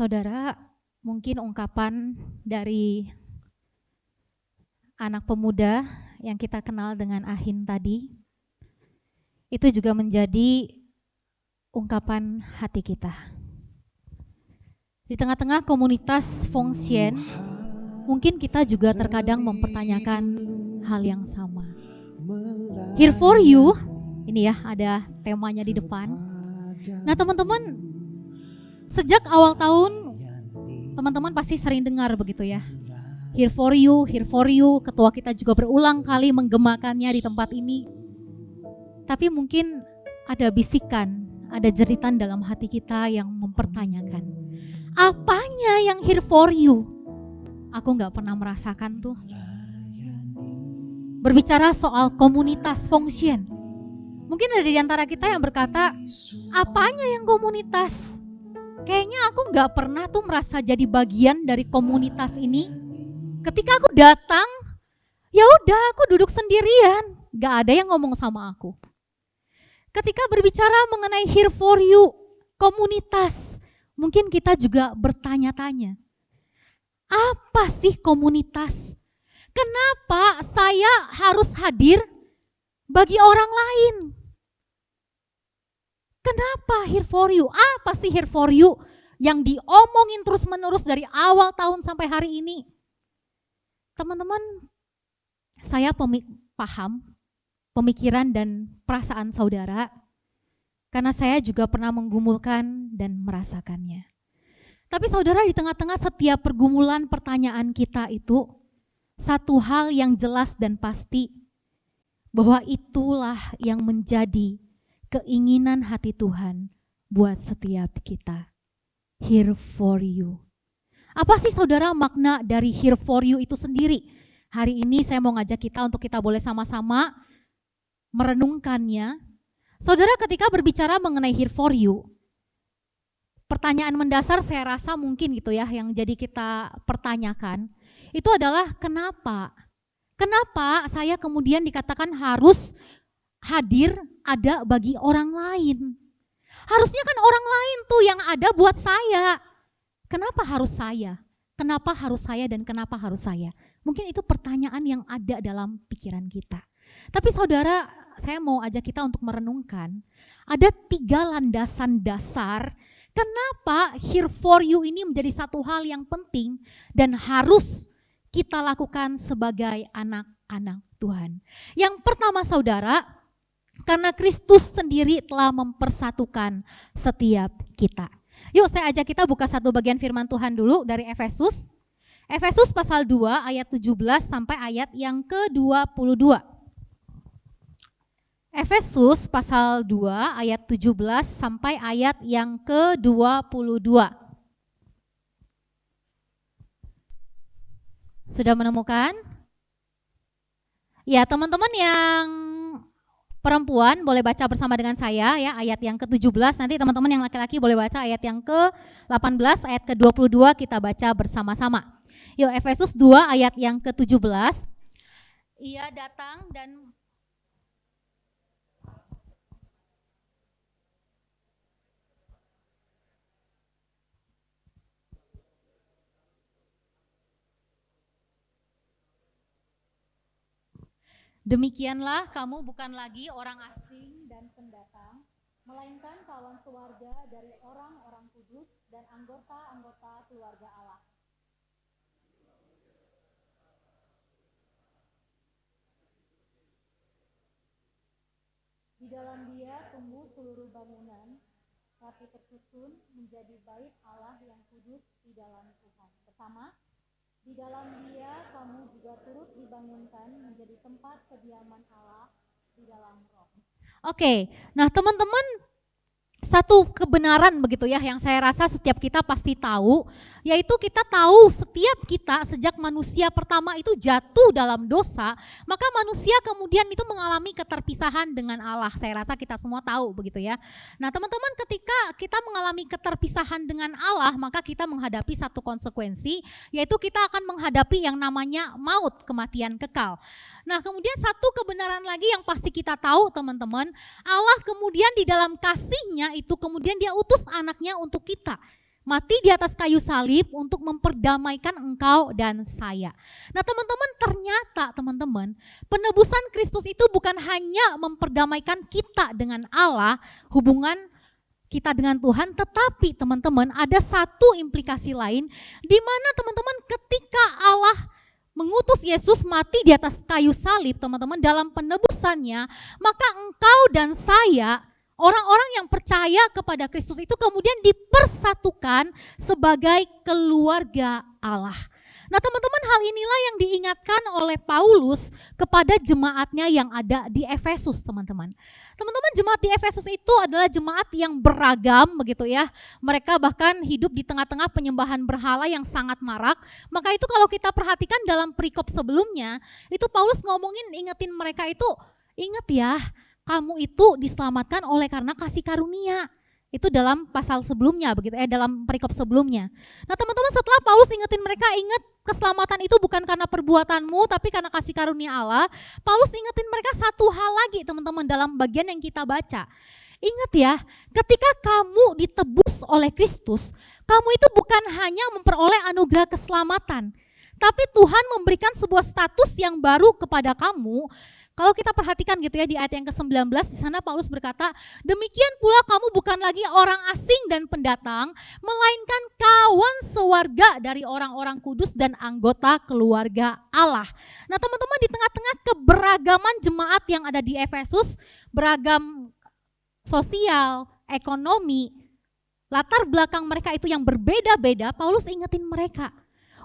Saudara, mungkin ungkapan dari anak pemuda yang kita kenal dengan Ahin tadi, itu juga menjadi ungkapan hati kita. Di tengah-tengah komunitas Fengshen, mungkin kita juga terkadang mempertanyakan hal yang sama. Here for you, ini ya ada temanya di depan. Nah teman-teman, sejak awal tahun, teman-teman pasti sering dengar begitu ya. Here for you, ketua kita juga berulang kali menggemakannya di tempat ini. Tapi mungkin ada bisikan, ada jeritan dalam hati kita yang mempertanyakan, apanya yang here for you? Aku gak pernah merasakan tuh. Berbicara soal komunitas Fengshen, mungkin ada di antara kita yang berkata, apanya yang komunitas? Kayaknya aku gak pernah tuh merasa jadi bagian dari komunitas ini. Ketika aku datang, ya udah aku duduk sendirian, gak ada yang ngomong sama aku. Ketika berbicara mengenai here for you, komunitas, mungkin kita juga bertanya-tanya, apa sih komunitas? Kenapa saya harus hadir bagi orang lain? Kenapa here for you? Apa sih here for you yang diomongin terus-menerus dari awal tahun sampai hari ini? Teman-teman, saya paham pemikiran dan perasaan saudara, karena saya juga pernah menggumulkan dan merasakannya. Tapi saudara, di tengah-tengah setiap pergumulan pertanyaan kita itu, satu hal yang jelas dan pasti, bahwa itulah yang menjadi keinginan hati Tuhan buat setiap kita. Here for you. Apa sih saudara makna dari here for you itu sendiri? Hari ini saya mau ngajak kita untuk kita boleh sama-sama merenungkannya. Saudara, ketika berbicara mengenai here for you, pertanyaan mendasar saya rasa mungkin gitu ya yang jadi kita pertanyakan, itu adalah kenapa? Kenapa saya kemudian dikatakan harus hadir ada bagi orang lain? Harusnya kan orang lain tuh yang ada buat saya. Kenapa harus saya? Kenapa harus saya dan kenapa harus saya? Mungkin itu pertanyaan yang ada dalam pikiran kita. Tapi saudara, saya mau ajak kita untuk merenungkan, ada 3 landasan dasar kenapa here for you ini menjadi satu hal yang penting dan harus kita lakukan sebagai anak-anak Tuhan. Yang pertama saudara, karena Kristus sendiri telah mempersatukan setiap kita. Yuk saya ajak kita buka satu bagian firman Tuhan dulu dari Efesus. Efesus pasal 2 ayat 17 sampai ayat yang ke-22. Efesus pasal 2 ayat 17 sampai ayat yang ke-22. Sudah menemukan? Ya, teman-teman yang perempuan boleh baca bersama dengan saya ya ayat yang ke-17, nanti teman-teman yang laki-laki boleh baca ayat yang ke-18, ayat ke-22 kita baca bersama-sama. Yuk Efesus 2 ayat yang ke-17. Ia datang dan demikianlah kamu bukan lagi orang asing dan pendatang, melainkan kawan sewarga dari orang-orang kudus dan anggota-anggota keluarga Allah. Di dalam Dia tumbuh seluruh bangunan, rapi tersusun menjadi bait Allah yang kudus di dalam Tuhan. Bersama. Di dalam Dia kamu juga turut dibangunkan menjadi tempat kediaman Allah di dalam Roh. Oke, nah teman-teman, satu kebenaran begitu ya yang saya rasa setiap kita pasti tahu, yaitu kita tahu setiap kita sejak manusia pertama itu jatuh dalam dosa, maka manusia kemudian itu mengalami keterpisahan dengan Allah. Saya rasa kita semua tahu begitu ya. Nah teman-teman, ketika kita mengalami keterpisahan dengan Allah, maka kita menghadapi satu konsekuensi, yaitu kita akan menghadapi yang namanya maut, kematian kekal. Nah kemudian satu kebenaran lagi yang pasti kita tahu teman-teman, Allah kemudian di dalam kasihnya itu kemudian dia utus anaknya untuk kita. mati di atas kayu salib untuk memperdamaikan engkau dan saya. Nah teman-teman, ternyata teman-teman, penebusan Kristus itu bukan hanya memperdamaikan kita dengan Allah, hubungan kita dengan Tuhan, tetapi teman-teman ada satu implikasi lain di mana teman-teman ketika Allah mengutus Yesus mati di atas kayu salib, teman-teman, dalam penebusannya, maka engkau dan saya, orang-orang yang percaya kepada Kristus itu kemudian dipersatukan sebagai keluarga Allah. Nah teman-teman, hal inilah yang diingatkan oleh Paulus kepada jemaatnya yang ada di Efesus, teman-teman. Teman-teman, jemaat di Efesus itu adalah jemaat yang beragam begitu ya. Mereka bahkan hidup di tengah-tengah penyembahan berhala yang sangat marak. Maka itu kalau kita perhatikan dalam perikop sebelumnya, itu Paulus ngomongin, ingetin mereka itu, ingat ya, kamu itu diselamatkan oleh karena kasih karunia. Itu dalam pasal sebelumnya begitu, dalam perikop sebelumnya. Nah teman-teman, setelah Paulus ingetin mereka, ingat keselamatan itu bukan karena perbuatanmu tapi karena kasih karunia Allah. Paulus ingetin mereka satu hal lagi teman-teman dalam bagian yang kita baca. Ingat ya, ketika kamu ditebus oleh Kristus, kamu itu bukan hanya memperoleh anugerah keselamatan, tapi Tuhan memberikan sebuah status yang baru kepada kamu. Kalau kita perhatikan gitu ya di ayat yang ke-19, di sana Paulus berkata, demikian pula kamu bukan lagi orang asing dan pendatang, melainkan kawan sewarga dari orang-orang kudus dan anggota keluarga Allah. Nah teman-teman, di tengah-tengah keberagaman jemaat yang ada di Efesus, beragam sosial, ekonomi, latar belakang mereka itu yang berbeda-beda, Paulus ingetin mereka,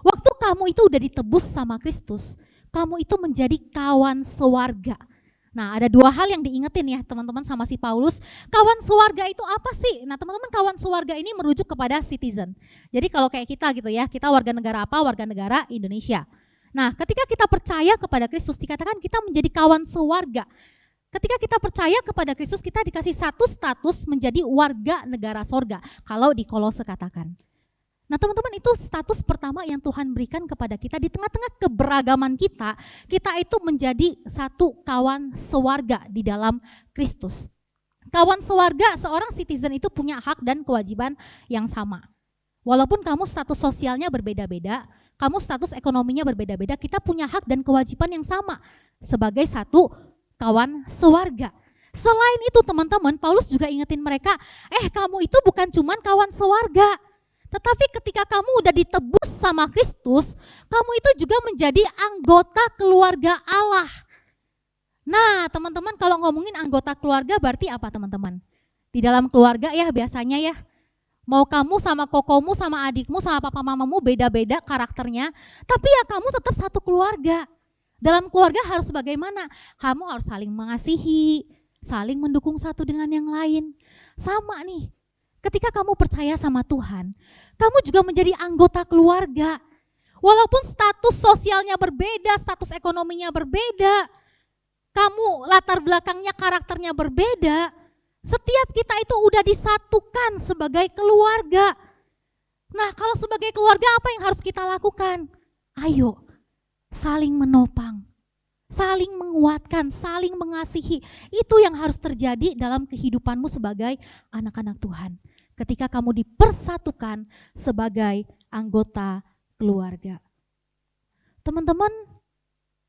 waktu kamu itu udah ditebus sama Kristus, kamu itu menjadi kawan sewarga. Nah ada dua hal yang diingetin ya teman-teman sama si Paulus. Kawan sewarga itu apa sih? Nah teman-teman, kawan sewarga ini merujuk kepada citizen. Jadi kalau kayak kita gitu ya, kita warga negara apa? Warga negara Indonesia. Nah ketika kita percaya kepada Kristus, dikatakan kita menjadi kawan sewarga. Ketika kita percaya kepada Kristus, kita dikasih satu status menjadi warga negara sorga. Kalau di Kolose katakan. Nah teman-teman, itu status pertama yang Tuhan berikan kepada kita di tengah-tengah keberagaman kita itu menjadi satu kawan sewarga di dalam Kristus. Kawan sewarga, seorang citizen itu punya hak dan kewajiban yang sama. Walaupun kamu status sosialnya berbeda-beda, kamu status ekonominya berbeda-beda, kita punya hak dan kewajiban yang sama sebagai satu kawan sewarga. Selain itu teman-teman, Paulus juga ingetin mereka, kamu itu bukan cuman kawan sewarga, tetapi ketika kamu udah ditebus sama Kristus, kamu itu juga menjadi anggota keluarga Allah. Nah teman-teman, kalau ngomongin anggota keluarga berarti apa teman-teman? Di dalam keluarga ya biasanya ya, mau kamu sama kokomu, sama adikmu, sama papa mamamu beda-beda karakternya, tapi ya kamu tetap satu keluarga. Dalam keluarga harus bagaimana? Kamu harus saling mengasihi, saling mendukung satu dengan yang lain. Sama nih, ketika kamu percaya sama Tuhan, kamu juga menjadi anggota keluarga. Walaupun status sosialnya berbeda, status ekonominya berbeda, kamu latar belakangnya, karakternya berbeda, setiap kita itu udah disatukan sebagai keluarga. Nah kalau sebagai keluarga apa yang harus kita lakukan? Ayo, saling menopang, saling menguatkan, saling mengasihi. Itu yang harus terjadi dalam kehidupanmu sebagai anak-anak Tuhan. Ketika kamu dipersatukan sebagai anggota keluarga. Teman-teman,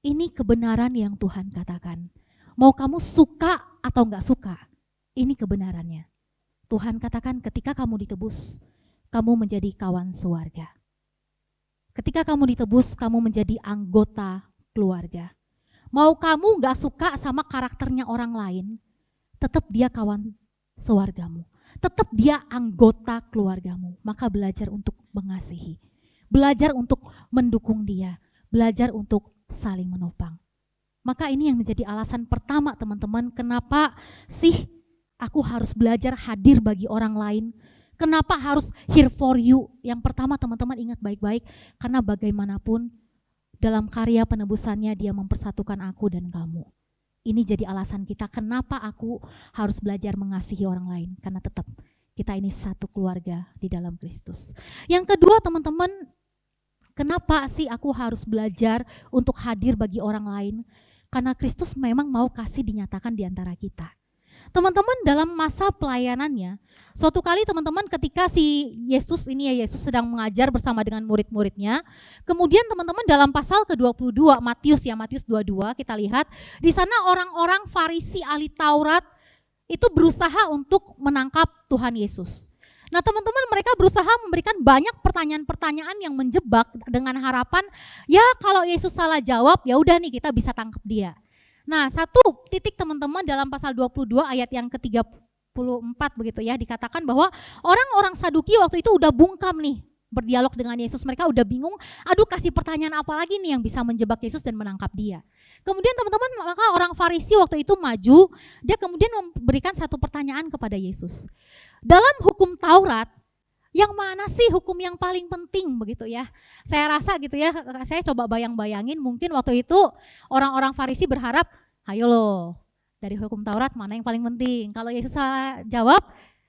ini kebenaran yang Tuhan katakan. Mau kamu suka atau enggak suka, ini kebenarannya. Tuhan katakan ketika kamu ditebus, kamu menjadi kawan sewarga. Ketika kamu ditebus, kamu menjadi anggota keluarga. Mau kamu enggak suka sama karakternya orang lain, tetap dia kawan sewargamu. Tetap dia anggota keluargamu, maka belajar untuk mengasihi, belajar untuk mendukung dia, belajar untuk saling menopang. Maka ini yang menjadi alasan pertama teman-teman, kenapa sih aku harus belajar hadir bagi orang lain, kenapa harus here for you. Yang pertama teman-teman ingat baik-baik, karena bagaimanapun dalam karya penebusannya dia mempersatukan aku dan kamu. Ini jadi alasan kita kenapa aku harus belajar mengasihi orang lain. Karena tetap kita ini satu keluarga di dalam Kristus. Yang kedua teman-teman, kenapa sih aku harus belajar untuk hadir bagi orang lain? Karena Kristus memang mau kasih dinyatakan di antara kita. Teman-teman dalam masa pelayanannya, suatu kali teman-teman ketika si Yesus ini ya, Yesus sedang mengajar bersama dengan murid-muridnya. Kemudian teman-teman dalam pasal ke-22 Matius 22 kita lihat di sana orang-orang Farisi ahli Taurat itu berusaha untuk menangkap Tuhan Yesus. Nah teman-teman mereka berusaha memberikan banyak pertanyaan-pertanyaan yang menjebak dengan harapan ya kalau Yesus salah jawab ya udah nih kita bisa tangkap dia. Nah satu titik teman-teman dalam pasal 22 ayat yang ke-34 begitu ya dikatakan bahwa orang-orang Saduki waktu itu udah bungkam nih berdialog dengan Yesus, mereka udah bingung, aduh kasih pertanyaan apa lagi nih yang bisa menjebak Yesus dan menangkap dia. Kemudian teman-teman maka orang Farisi waktu itu maju, dia kemudian memberikan satu pertanyaan kepada Yesus. Dalam hukum Taurat, yang mana sih hukum yang paling penting begitu ya? Saya rasa gitu ya, saya coba bayang-bayangin mungkin waktu itu orang-orang Farisi berharap, ayo loh dari hukum Taurat mana yang paling penting? Kalau Yesus salah jawab,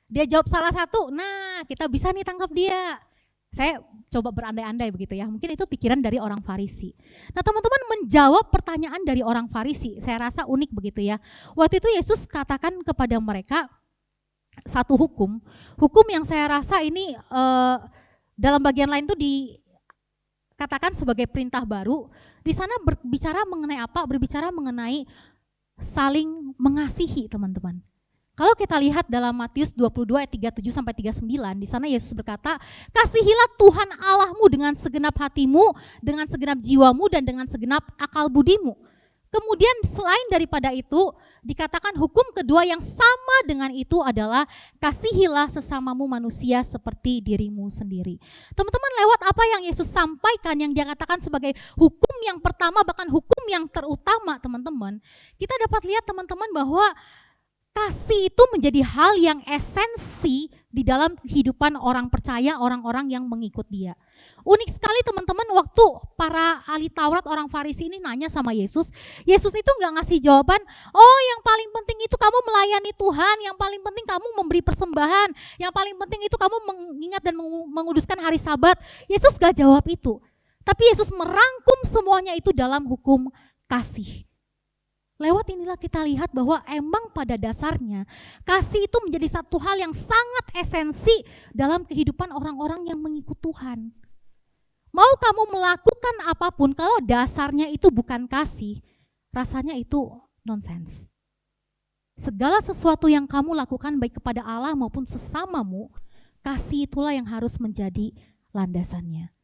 dia jawab salah satu, nah kita bisa nih tangkap dia. Saya coba berandai-andai begitu ya, mungkin itu pikiran dari orang Farisi. Nah teman-teman menjawab pertanyaan dari orang Farisi, saya rasa unik begitu ya. Waktu itu Yesus katakan kepada mereka satu hukum yang saya rasa ini dalam bagian lain itu dikatakan sebagai perintah baru. Di sana berbicara mengenai apa? Berbicara mengenai saling mengasihi teman-teman. Kalau kita lihat dalam Matius 22 ayat 37 sampai 39, di sana Yesus berkata, "Kasihilah Tuhan Allahmu dengan segenap hatimu, dengan segenap jiwamu dan dengan segenap akal budimu." Kemudian selain daripada itu, dikatakan hukum kedua yang sama dengan itu adalah kasihilah sesamamu manusia seperti dirimu sendiri. Teman-teman lewat apa yang Yesus sampaikan yang dia katakan sebagai hukum yang pertama bahkan hukum yang terutama teman-teman, kita dapat lihat teman-teman bahwa kasih itu menjadi hal yang esensi di dalam kehidupan orang percaya, orang-orang yang mengikut dia. Unik sekali teman-teman waktu para ahli Taurat orang Farisi ini nanya sama Yesus, Yesus itu nggak ngasih jawaban, oh yang paling penting itu kamu melayani Tuhan, yang paling penting kamu memberi persembahan, yang paling penting itu kamu mengingat dan menguduskan hari Sabat. Yesus gak jawab itu, tapi Yesus merangkum semuanya itu dalam hukum kasih. Lewat inilah kita lihat bahwa emang pada dasarnya kasih itu menjadi satu hal yang sangat esensi dalam kehidupan orang-orang yang mengikut Tuhan. Mau kamu melakukan apapun kalau dasarnya itu bukan kasih, rasanya itu nonsens. Segala sesuatu yang kamu lakukan baik kepada Allah maupun sesamamu, kasih itulah yang harus menjadi landasannya.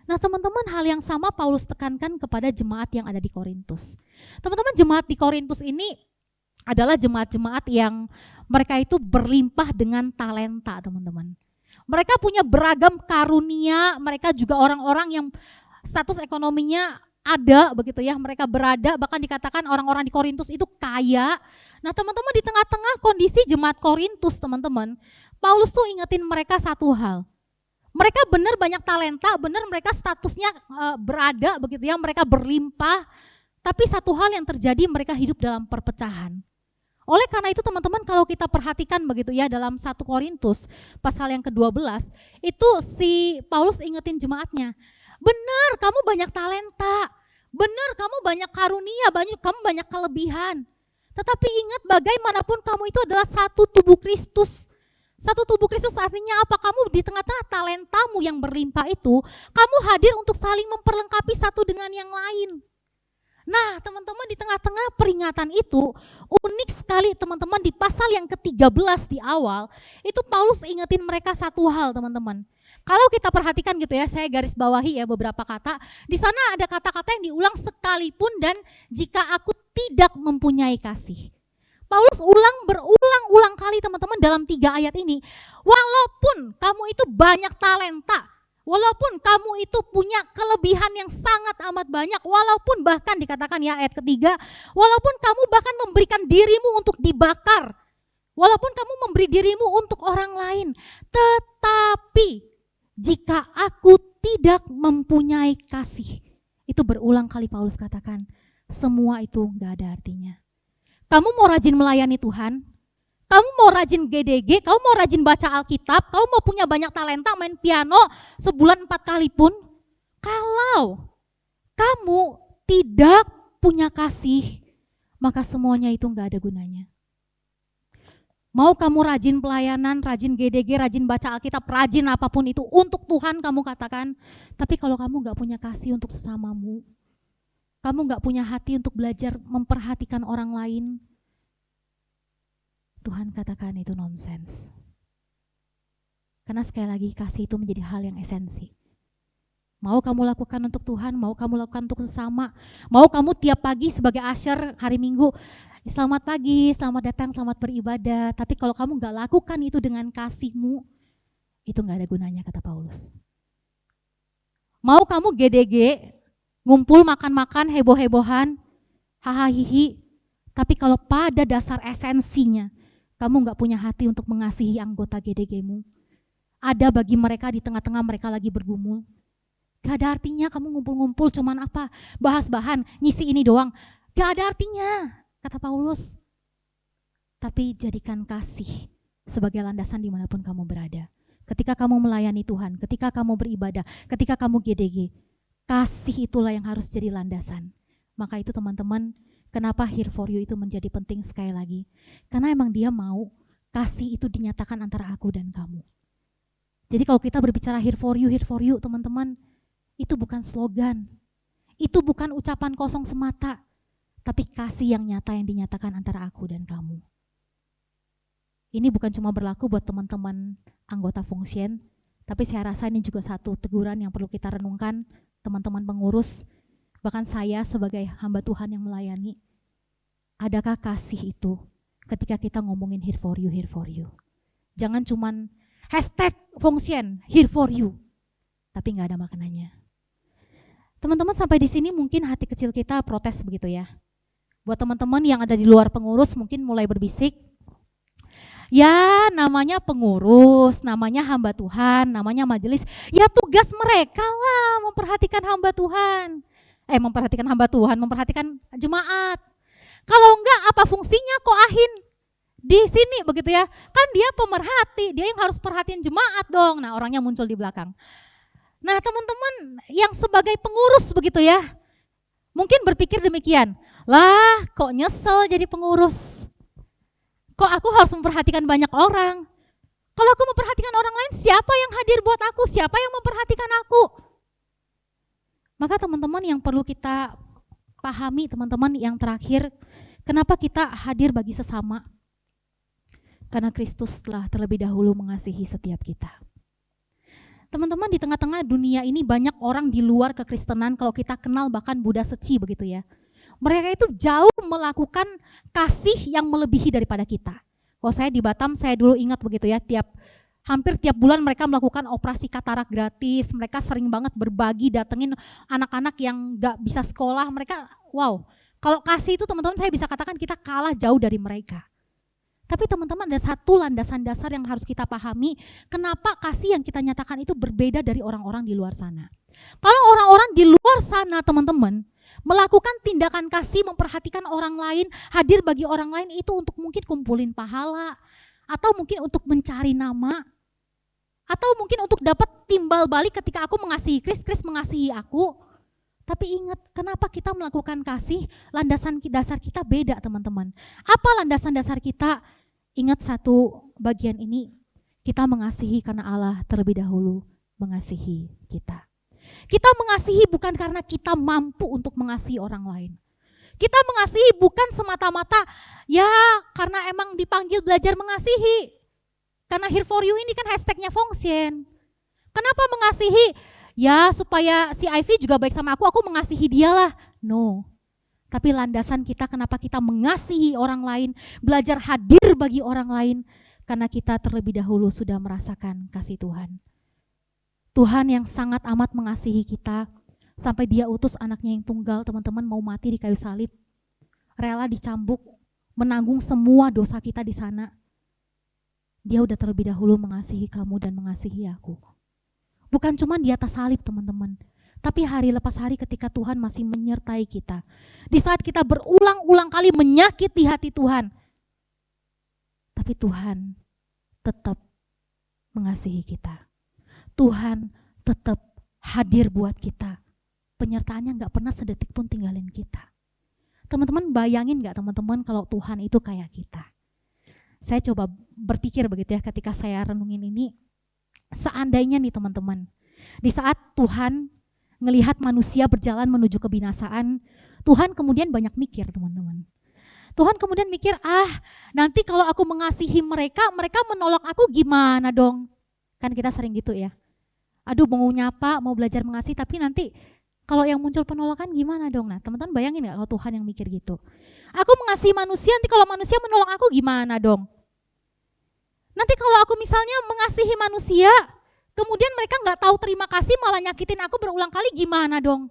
Nah teman-teman hal yang sama Paulus tekankan kepada jemaat yang ada di Korintus. Teman-teman jemaat di Korintus ini adalah jemaat-jemaat yang mereka itu berlimpah dengan talenta teman-teman. Mereka punya beragam karunia, mereka juga orang-orang yang status ekonominya ada begitu ya. Mereka berada, bahkan dikatakan orang-orang di Korintus itu kaya. Nah teman-teman di tengah-tengah kondisi jemaat Korintus teman-teman, Paulus tuh ingetin mereka satu hal. Mereka benar banyak talenta, benar mereka statusnya berada begitu ya, mereka berlimpah. Tapi satu hal yang terjadi mereka hidup dalam perpecahan. Oleh karena itu teman-teman kalau kita perhatikan begitu ya dalam 1 Korintus pasal yang ke-12, itu si Paulus ingetin jemaatnya. Benar kamu banyak talenta, benar kamu banyak karunia, kamu banyak kelebihan. Tetapi ingat bagaimanapun kamu itu adalah satu tubuh Kristus. Satu tubuh Kristus artinya apa? Kamu di tengah-tengah talentamu yang berlimpah itu, kamu hadir untuk saling memperlengkapi satu dengan yang lain. Nah teman-teman di tengah-tengah peringatan itu, unik sekali teman-teman di pasal yang ke-13 di awal, itu Paulus ingetin mereka satu hal teman-teman. Kalau kita perhatikan gitu ya, saya garis bawahi ya beberapa kata, di sana ada kata-kata yang diulang sekalipun dan jika aku tidak mempunyai kasih. Paulus berulang-ulang kali teman-teman dalam 3 ayat ini. Walaupun kamu itu banyak talenta, walaupun kamu itu punya kelebihan yang sangat amat banyak, walaupun bahkan dikatakan ya ayat ketiga, walaupun kamu bahkan memberikan dirimu untuk dibakar, walaupun kamu memberi dirimu untuk orang lain, tetapi jika aku tidak mempunyai kasih, itu berulang kali Paulus katakan, semua itu gak ada artinya. Kamu mau rajin melayani Tuhan, kamu mau rajin GDG, kamu mau rajin baca Alkitab, kamu mau punya banyak talenta main piano sebulan 4 kali pun, kalau kamu tidak punya kasih, maka semuanya itu gak ada gunanya. Mau kamu rajin pelayanan, rajin GDG, rajin baca Alkitab, rajin apapun itu untuk Tuhan kamu katakan. Tapi kalau kamu gak punya kasih untuk sesamamu, kamu gak punya hati untuk belajar memperhatikan orang lain, Tuhan katakan itu nonsens. Karena sekali lagi kasih itu menjadi hal yang esensi. Mau kamu lakukan untuk Tuhan, mau kamu lakukan untuk sesama, mau kamu tiap pagi sebagai usher hari Minggu, selamat pagi, selamat datang, selamat beribadah. Tapi kalau kamu gak lakukan itu dengan kasihmu, itu gak ada gunanya kata Paulus. Mau kamu GDG, ngumpul makan-makan, heboh-hebohan, hahaha, tapi kalau pada dasar esensinya, kamu gak punya hati untuk mengasihi anggota GDG-mu, ada bagi mereka di tengah-tengah mereka lagi bergumul, gak ada artinya kamu ngumpul-ngumpul cuman apa, bahas bahan, ngisi ini doang, gak ada artinya kata Paulus. Tapi jadikan kasih sebagai landasan dimanapun kamu berada. Ketika kamu melayani Tuhan, ketika kamu beribadah, ketika kamu GDG, kasih itulah yang harus jadi landasan. Maka itu teman-teman, kenapa Here For You itu menjadi penting sekali lagi. Karena emang dia mau kasih itu dinyatakan antara aku dan kamu. Jadi kalau kita berbicara Here For You teman-teman, itu bukan slogan, itu bukan ucapan kosong semata, tapi kasih yang nyata yang dinyatakan antara aku dan kamu. Ini bukan cuma berlaku buat teman-teman anggota Fungsian, tapi saya rasa ini juga satu teguran yang perlu kita renungkan, teman-teman pengurus, bahkan saya sebagai hamba Tuhan yang melayani. Adakah kasih itu ketika kita ngomongin Here For You? Jangan cuman #Fungsian Here For You, tapi nggak ada maknanya. Teman-teman sampai di sini mungkin hati kecil kita protes begitu ya. Buat teman-teman yang ada di luar pengurus mungkin mulai berbisik, ya namanya pengurus, namanya hamba Tuhan, namanya majelis, ya tugas mereka lah memperhatikan hamba Tuhan. Memperhatikan jemaat. Kalau enggak apa fungsinya kok Ahin di sini begitu ya? Kan dia pemerhati, dia yang harus perhatiin jemaat dong. Nah, orangnya muncul di belakang. Nah, teman-teman yang sebagai pengurus begitu ya, mungkin berpikir demikian, lah kok nyesel jadi pengurus? Kok aku harus memperhatikan banyak orang? Kalau aku memperhatikan orang lain, siapa yang hadir buat aku? Siapa yang memperhatikan aku? Maka teman-teman yang perlu kita pahami, teman-teman yang terakhir, kenapa kita hadir bagi sesama? Karena Kristus telah terlebih dahulu mengasihi setiap kita. Teman-teman, di tengah-tengah dunia ini banyak orang di luar kekristenan, kalau kita kenal bahkan Buddha Seci begitu ya. Mereka itu jauh melakukan kasih yang melebihi daripada kita. Kalau saya di Batam, saya dulu ingat begitu ya, hampir tiap bulan mereka melakukan operasi katarak gratis. Mereka sering banget berbagi, datengin anak-anak yang gak bisa sekolah. Mereka, wow, kalau kasih itu teman-teman saya bisa katakan kita kalah jauh dari mereka. Tapi teman-teman ada satu landasan dasar yang harus kita pahami, kenapa kasih yang kita nyatakan itu berbeda dari orang-orang di luar sana. Kalau orang-orang di luar sana teman-teman, melakukan tindakan kasih, memperhatikan orang lain, hadir bagi orang lain itu untuk mungkin kumpulin pahala, atau mungkin untuk mencari nama, atau mungkin untuk dapat timbal balik ketika aku mengasihi Kris mengasihi aku. Tapi ingat, kenapa kita melakukan kasih, landasan dasar kita beda teman-teman. Apa landasan dasar kita? Ingat satu bagian ini, kita mengasihi karena Allah terlebih dahulu mengasihi kita. Kita mengasihi bukan karena kita mampu untuk mengasihi orang lain. Kita mengasihi bukan semata-mata ya karena emang dipanggil belajar mengasihi. Karena Here For You ini kan hashtagnya Fungsian. Kenapa mengasihi? Ya supaya si Ivy juga baik sama aku mengasihi dia lah. No. Tapi landasan kita kenapa kita mengasihi orang lain, belajar hadir bagi orang lain, karena kita terlebih dahulu sudah merasakan kasih Tuhan. Tuhan yang sangat amat mengasihi kita, sampai dia utus anaknya yang tunggal, teman-teman mau mati di kayu salib, rela dicambuk, menanggung semua dosa kita di sana. Dia udah terlebih dahulu mengasihi kamu dan mengasihi aku. Bukan cuma di atas salib teman-teman, tapi hari lepas hari ketika Tuhan masih menyertai kita. Di saat kita berulang-ulang kali menyakiti hati Tuhan, tapi Tuhan tetap mengasihi kita. Tuhan tetap hadir buat kita. Penyertaannya gak pernah sedetik pun tinggalin kita. Teman-teman bayangin gak teman-teman kalau Tuhan itu kayak kita? Saya coba berpikir begitu ya ketika saya renungin ini, seandainya nih teman-teman, di saat Tuhan ngelihat manusia berjalan menuju kebinasaan, Tuhan kemudian banyak mikir teman-teman. Tuhan kemudian mikir, nanti kalau aku mengasihi mereka, mereka menolak aku gimana dong? Kan kita sering gitu ya. Aduh mau nyapa, mau belajar mengasihi, tapi nanti kalau yang muncul penolakan gimana dong? Nah teman-teman bayangin gak kalau Tuhan yang mikir gitu? Aku mengasihi manusia, nanti kalau manusia menolak aku gimana dong? Nanti kalau aku misalnya mengasihi manusia, kemudian mereka gak tahu terima kasih malah nyakitin aku berulang kali gimana dong?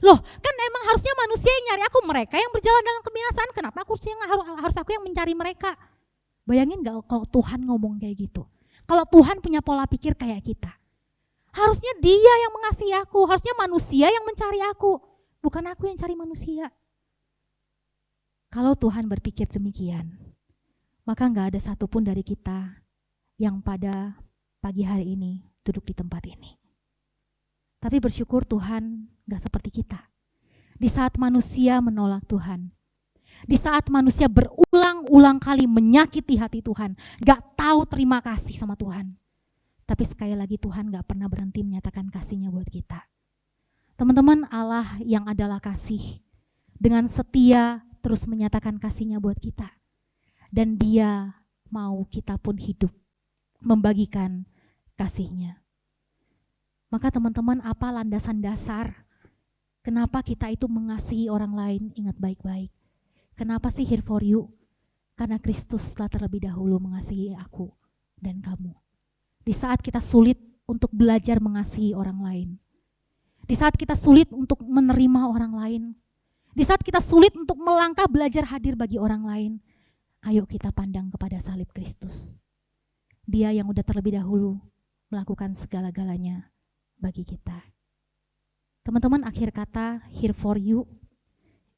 Loh, kan emang harusnya manusia yang nyari aku, mereka yang berjalan dalam kebinasaan, kenapa harus aku yang mencari mereka? Bayangin gak kalau Tuhan ngomong kayak gitu? Kalau Tuhan punya pola pikir kayak kita, harusnya Dia yang mengasihi aku, harusnya manusia yang mencari aku, bukan aku yang cari manusia. Kalau Tuhan berpikir demikian, maka gak ada satupun dari kita yang pada pagi hari ini duduk di tempat ini. Tapi bersyukur Tuhan gak seperti kita. Di saat manusia menolak Tuhan, di saat manusia berulang-ulang kali menyakiti hati Tuhan, gak tahu terima kasih sama Tuhan, tapi sekali lagi Tuhan gak pernah berhenti menyatakan kasih-Nya buat kita. Teman-teman, Allah yang adalah kasih, dengan setia terus menyatakan kasih-Nya buat kita. Dan Dia mau kita pun hidup, membagikan kasih-Nya. Maka teman-teman, apa landasan dasar kenapa kita itu mengasihi orang lain? Ingat baik-baik. Kenapa sih here for you? Karena Kristus telah terlebih dahulu mengasihi aku dan kamu. Di saat kita sulit untuk belajar mengasihi orang lain, di saat kita sulit untuk menerima orang lain, di saat kita sulit untuk melangkah belajar hadir bagi orang lain, ayo kita pandang kepada salib Kristus. Dia yang udah terlebih dahulu melakukan segala-galanya bagi kita. Teman-teman, akhir kata here for you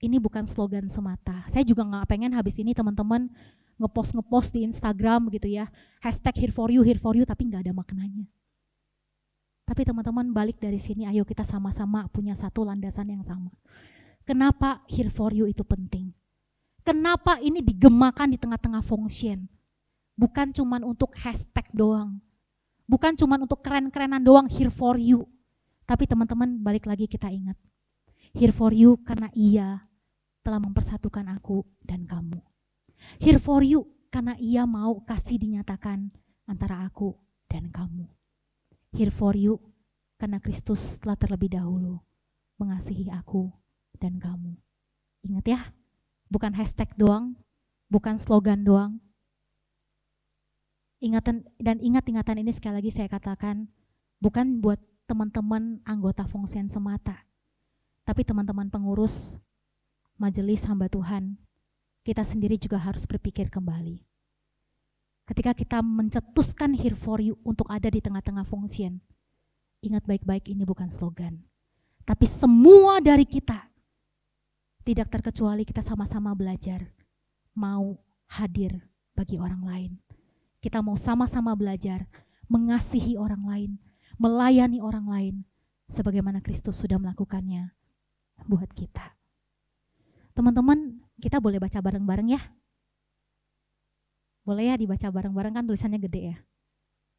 ini bukan slogan semata. Saya juga gak pengen habis ini teman-teman ngepost di Instagram gitu ya, hashtag here for you, tapi gak ada maknanya. Tapi teman-teman balik dari sini, ayo kita sama-sama punya satu landasan yang sama. Kenapa here for you itu penting? Kenapa ini digemakan di tengah-tengah function? Bukan cuman untuk hashtag doang, bukan cuman untuk keren-kerenan doang here for you. Tapi teman-teman balik lagi kita ingat, here for you karena Ia telah mempersatukan aku dan kamu. Here for you karena Ia mau kasih dinyatakan antara aku dan kamu. Here for you karena Kristus telah terlebih dahulu mengasihi aku dan kamu. Ingat ya, bukan hashtag doang, bukan slogan doang. Ingatan ini sekali lagi saya katakan, bukan buat teman-teman anggota Fungsian semata, tapi teman-teman pengurus, majelis hamba Tuhan, kita sendiri juga harus berpikir kembali. Ketika kita mencetuskan here for you untuk ada di tengah-tengah Fungsian, ingat baik-baik ini bukan slogan, tapi semua dari kita, tidak terkecuali kita sama-sama belajar, mau hadir bagi orang lain. Kita mau sama-sama belajar mengasihi orang lain, melayani orang lain, sebagaimana Kristus sudah melakukannya buat kita. Teman-teman, kita boleh baca bareng-bareng ya? Boleh ya dibaca bareng-bareng, kan tulisannya gede ya?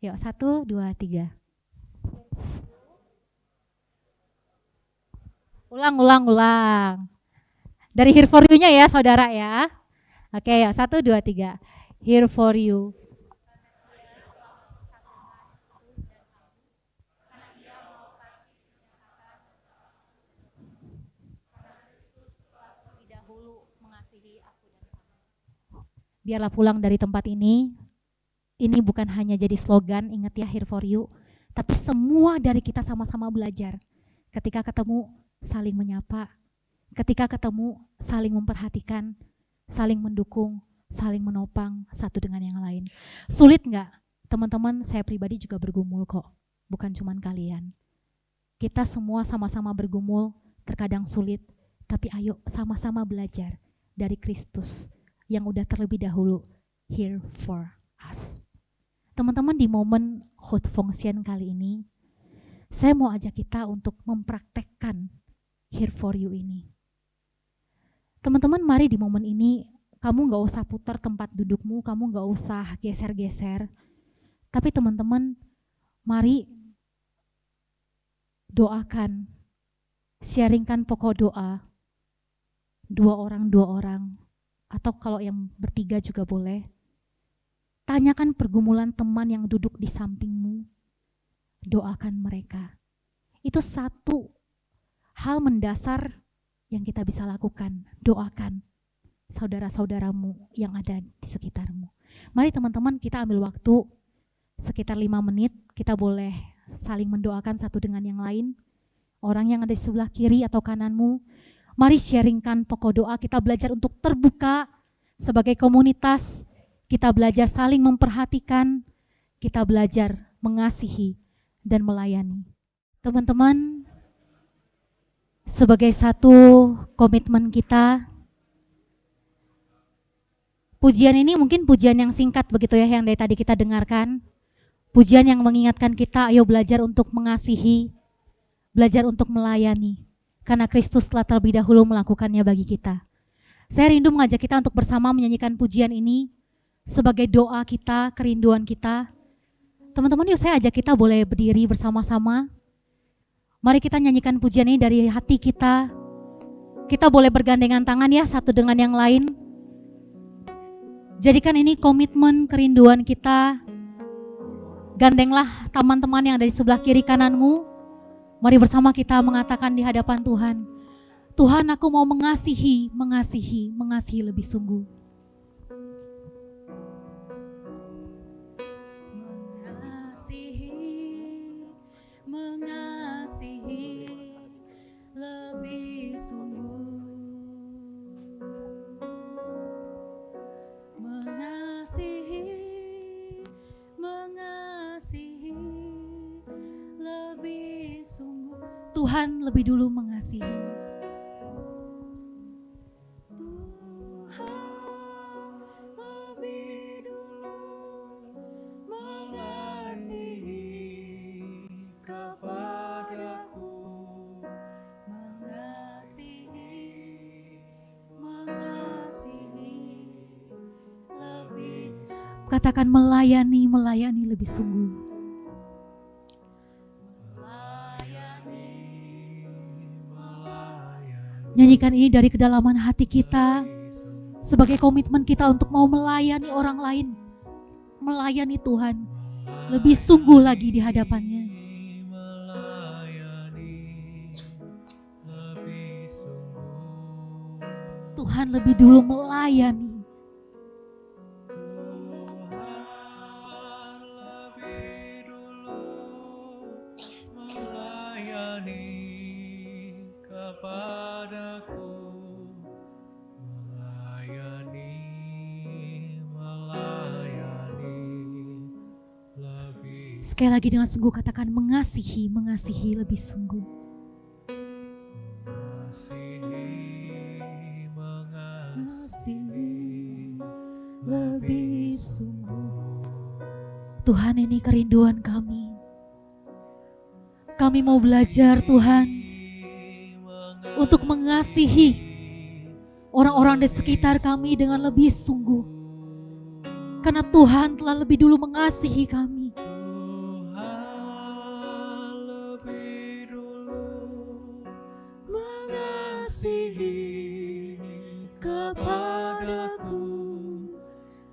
Yuk, 1, 2, 3. Ulang. Dari here for you-nya ya saudara ya. Oke, yuk 1, 2, 3. Here for you. Biarlah pulang dari tempat ini bukan hanya jadi slogan, ingat ya here for you, tapi semua dari kita sama-sama belajar. Ketika ketemu saling menyapa, ketika ketemu saling memperhatikan, saling mendukung, saling menopang satu dengan yang lain. Sulit nggak? Teman-teman, saya pribadi juga bergumul kok, bukan cuman kalian. Kita semua sama-sama bergumul, terkadang sulit, tapi ayo sama-sama belajar dari Kristus yang udah terlebih dahulu here for us. Teman-teman, di momen Hot Function kali ini, saya mau ajak kita untuk mempraktekkan here for you ini. Teman-teman, mari di momen ini, kamu gak usah putar tempat dudukmu, kamu gak usah geser-geser. Tapi teman-teman, mari doakan, sharingkan pokok doa. 2 orang, atau kalau yang bertiga juga boleh. Tanyakan pergumulan teman yang duduk di sampingmu. Doakan mereka. Itu satu hal mendasar yang kita bisa lakukan. Doakan saudara-saudaramu yang ada di sekitarmu. Mari teman-teman, kita ambil waktu sekitar 5 menit, kita boleh saling mendoakan satu dengan yang lain. Orang yang ada di sebelah kiri atau kananmu, mari sharingkan pokok doa. Kita belajar untuk terbuka sebagai komunitas, kita belajar saling memperhatikan, kita belajar mengasihi dan melayani. Teman-teman, sebagai satu komitmen kita, pujian ini mungkin pujian yang singkat begitu ya, yang dari tadi kita dengarkan. Pujian yang mengingatkan kita, ayo belajar untuk mengasihi, belajar untuk melayani. Karena Kristus telah terlebih dahulu melakukannya bagi kita. Saya rindu mengajak kita untuk bersama menyanyikan pujian ini sebagai doa kita, kerinduan kita. Teman-teman, yuk saya ajak kita boleh berdiri bersama-sama. Mari kita nyanyikan pujian ini dari hati kita. Kita boleh bergandengan tangan ya, satu dengan yang lain. Jadikan ini komitmen kerinduan kita. Gandenglah teman-teman yang ada di sebelah kiri kananmu. Mari bersama kita mengatakan di hadapan Tuhan, Tuhan, aku mau mengasihi lebih sungguh. Mengasihi lebih sungguh. Mengasihi lebih sungguh. Tuhan lebih dulu mengasihi. Katakan melayani lebih sungguh. Nyanyikan ini dari kedalaman hati kita sebagai komitmen kita untuk mau melayani orang lain, melayani Tuhan lebih sungguh lagi di hadapannya. Tuhan lebih dulu melayani. Sekali lagi dengan sungguh katakan mengasihi lebih sungguh. Mengasihi lebih sungguh. Tuhan, ini kerinduan kami. Kami mau belajar Tuhan untuk mengasihi orang-orang di sekitar kami dengan lebih sungguh. Karena Tuhan telah lebih dulu mengasihi kami. Mengasihi kepadaku,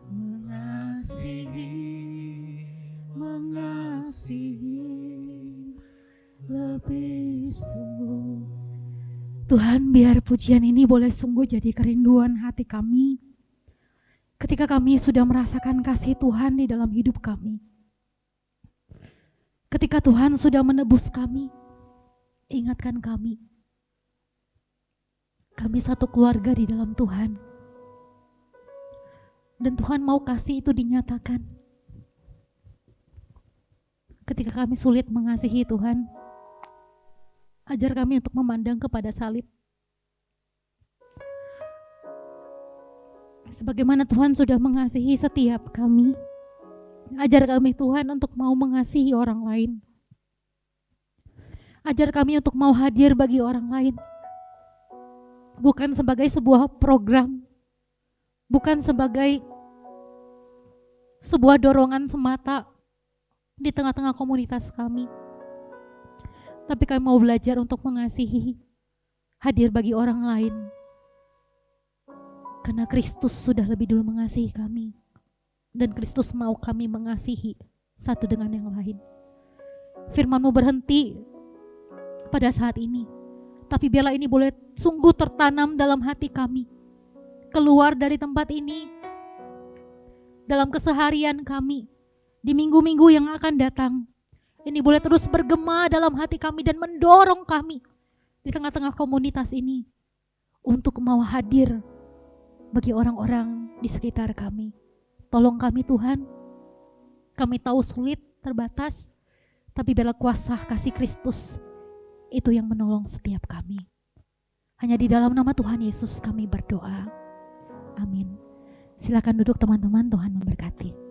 mengasihi lebih sungguh. Tuhan, biar pujian ini boleh sungguh jadi kerinduan hati kami ketika kami sudah merasakan kasih Tuhan di dalam hidup kami. Ketika Tuhan sudah menebus kami, ingatkan kami. Kami satu keluarga di dalam Tuhan. Dan Tuhan mau kasih itu dinyatakan. Ketika kami sulit mengasihi Tuhan, ajar kami untuk memandang kepada salib. Sebagaimana Tuhan sudah mengasihi setiap kami, ajar kami Tuhan untuk mau mengasihi orang lain. Ajar kami untuk mau hadir bagi orang lain. Bukan sebagai sebuah program, bukan sebagai sebuah dorongan semata di tengah-tengah komunitas kami, tapi kami mau belajar untuk mengasihi, hadir bagi orang lain, karena Kristus sudah lebih dulu mengasihi kami, dan Kristus mau kami mengasihi satu dengan yang lain. Firman-Mu berhenti pada saat ini, tapi biarlah ini boleh sungguh tertanam dalam hati kami, keluar dari tempat ini, dalam keseharian kami, di minggu-minggu yang akan datang. Ini boleh terus bergema dalam hati kami dan mendorong kami di tengah-tengah komunitas ini untuk mau hadir bagi orang-orang di sekitar kami. Tolong kami Tuhan, kami tahu sulit, terbatas, tapi biarlah kuasa kasih Kristus itu yang menolong setiap kami. Hanya di dalam nama Tuhan Yesus kami berdoa. Amin. Silakan duduk teman-teman, Tuhan memberkati.